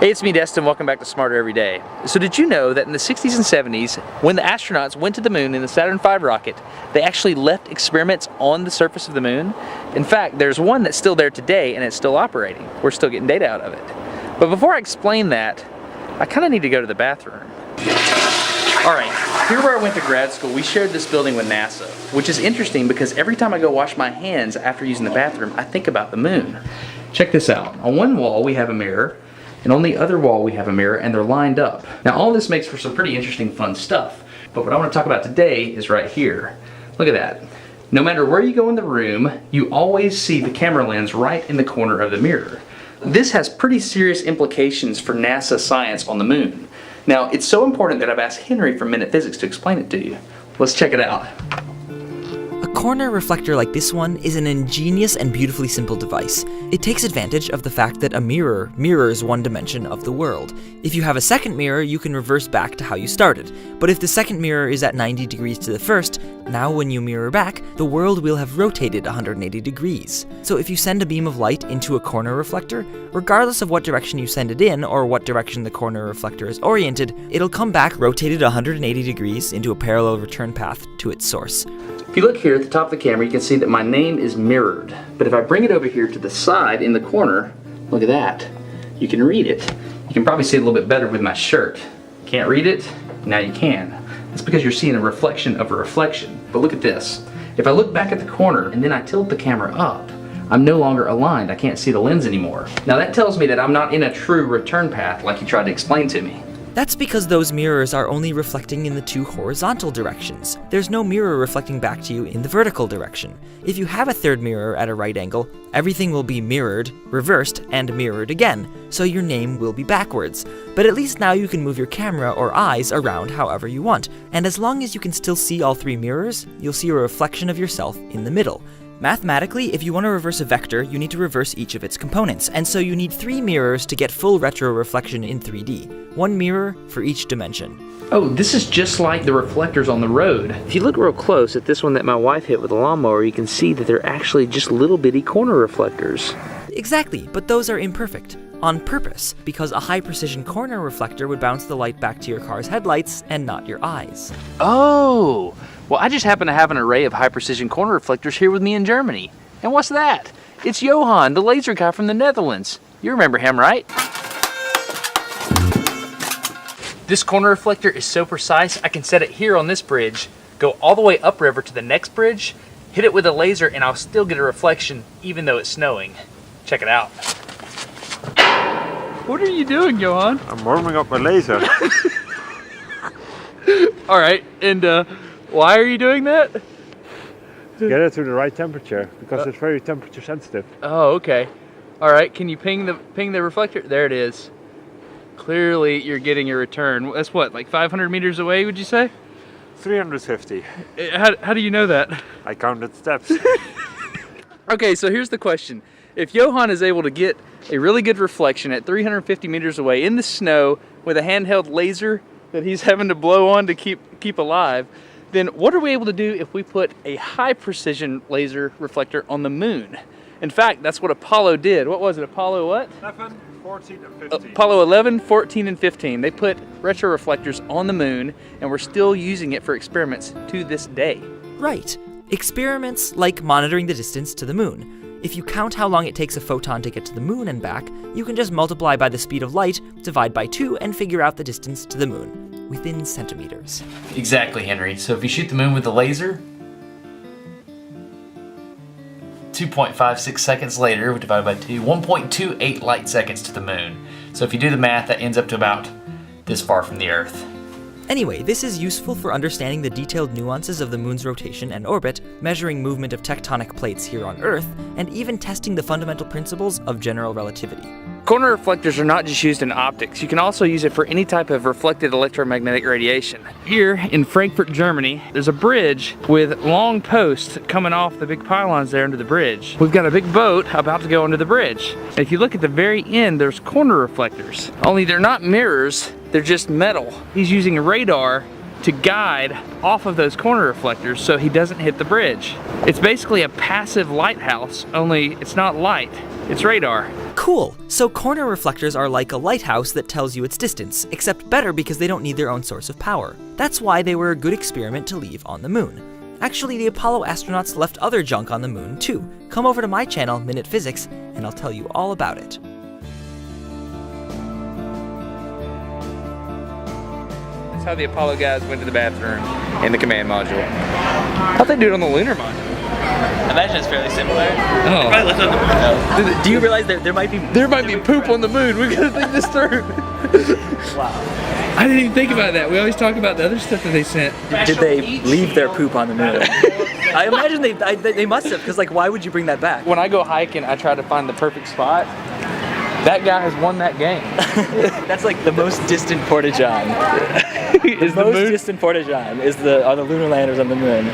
Hey, it's me, Destin. Welcome back to Smarter Every Day. So did you know that in the 60s and 70s, when the astronauts went to the moon in the Saturn V rocket, they actually left experiments on the surface of the moon? In fact, there's one that's still there today and it's still operating. We're still getting data out of it. But before I explain that, I kind of need to go to the bathroom. All right, here where I went to grad school, we shared this building with NASA, which is interesting because every time I go wash my hands after using the bathroom, I think about the moon. Check this out. On one wall, we have a mirror, and on the other wall, we have a mirror, and they're lined up. Now, all this makes for some pretty interesting, fun stuff. But what I want to talk about today is right here. Look at that. No matter where you go in the room, you always see the camera lens right in the corner of the mirror. This has pretty serious implications for NASA science on the moon. Now, it's so important that I've asked Henry from MinutePhysics to explain it to you. Let's check it out. A corner reflector like this one is an ingenious and beautifully simple device. It takes advantage of the fact that a mirror mirrors one dimension of the world. If you have a second mirror, you can reverse back to how you started. But if the second mirror is at 90 degrees to the first, now when you mirror back, the world will have rotated 180 degrees. So if you send a beam of light into a corner reflector, regardless of what direction you send it in or what direction the corner reflector is oriented, it'll come back rotated 180 degrees into a parallel return path to its source. If you look here at the top of the camera, you can see that my name is mirrored. But if I bring it over here to the side in the corner, look at that. You can read it. You can probably see it a little bit better with my shirt. Can't read it? Now you can. That's because you're seeing a reflection of a reflection. But look at this. If I look back at the corner and then I tilt the camera up, I'm no longer aligned. I can't see the lens anymore. Now that tells me that I'm not in a true return path like you tried to explain to me. That's because those mirrors are only reflecting in the two horizontal directions. There's no mirror reflecting back to you in the vertical direction. If you have a third mirror at a right angle, everything will be mirrored, reversed, and mirrored again, so your name will be backwards. But at least now you can move your camera or eyes around however you want, and as long as you can still see all three mirrors, you'll see a reflection of yourself in the middle. Mathematically, if you want to reverse a vector, you need to reverse each of its components, and so you need 3 mirrors to get full retroreflection in 3D. 1 mirror for each dimension. Oh, this is just like the reflectors on the road. If you look real close at this one that my wife hit with a lawnmower, you can see that they're actually just little bitty corner reflectors. Exactly, but those are imperfect. On purpose, because a high-precision corner reflector would bounce the light back to your car's headlights and not your eyes. Oh! Well, I just happen to have an array of high-precision corner reflectors here with me in Germany. And what's that? It's Johan, the laser guy from the Netherlands. You remember him, right? This corner reflector is so precise, I can set it here on this bridge, go all the way upriver to the next bridge, hit it with a laser, and I'll still get a reflection even though it's snowing. Check it out. What are you doing, Johan? I'm warming up my laser. All right, and why are you doing that? To get it to the right temperature, because it's very temperature sensitive. Oh, okay. All right, can you ping the reflector? There it is. Clearly, you're getting a return. That's what, like 500 meters away, would you say? 350. How do you know that? I counted steps. Okay, so here's the question. If Johan is able to get a really good reflection at 350 meters away in the snow with a handheld laser that he's having to blow on to keep alive, then what are we able to do if we put a high precision laser reflector on the moon? In fact, that's what Apollo did. What was it, Apollo what? 11, 14, and 15. Apollo 11, 14, and 15. They put retroreflectors on the moon, and we're still using it for experiments to this day. Right. Experiments like monitoring the distance to the moon. If you count how long it takes a photon to get to the moon and back, you can just multiply by the speed of light, divide by 2, and figure out the distance to the moon, within centimeters. Exactly, Henry. So if you shoot the moon with the laser, 2.56 seconds later, divided by 2, 1.28 light seconds to the moon. So if you do the math, that ends up to about this far from the Earth. Anyway, this is useful for understanding the detailed nuances of the moon's rotation and orbit, measuring movement of tectonic plates here on Earth, and even testing the fundamental principles of general relativity. Corner reflectors are not just used in optics. You can also use it for any type of reflected electromagnetic radiation. Here in Frankfurt, Germany, there's a bridge with long posts coming off the big pylons there under the bridge. We've got a big boat about to go under the bridge. And if you look at the very end, there's corner reflectors. Only they're not mirrors, they're just metal. He's using a radar to guide off of those corner reflectors so he doesn't hit the bridge. It's basically a passive lighthouse, only it's not light, it's radar. Cool! So corner reflectors are like a lighthouse that tells you its distance, except better because they don't need their own source of power. That's why they were a good experiment to leave on the moon. Actually, the Apollo astronauts left other junk on the moon too. Come over to my channel, MinutePhysics, and I'll tell you all about it. That's how the Apollo guys went to the bathroom in the command module. How'd they do it on the lunar module? I imagine it's fairly similar. Oh. Probably left on the moon. Do you realize there might be... There might be poop on the moon. We gotta think this through. Wow. I didn't even think about that. We always talk about the other stuff that they sent. Did they leave their poop on the moon? I imagine they must have, because like, why would you bring that back? When I go hiking, I try to find the perfect spot. That guy has won that game. That's like the most distant porta-john. Is the most moon? distant porta-john are the lunar landers on the moon.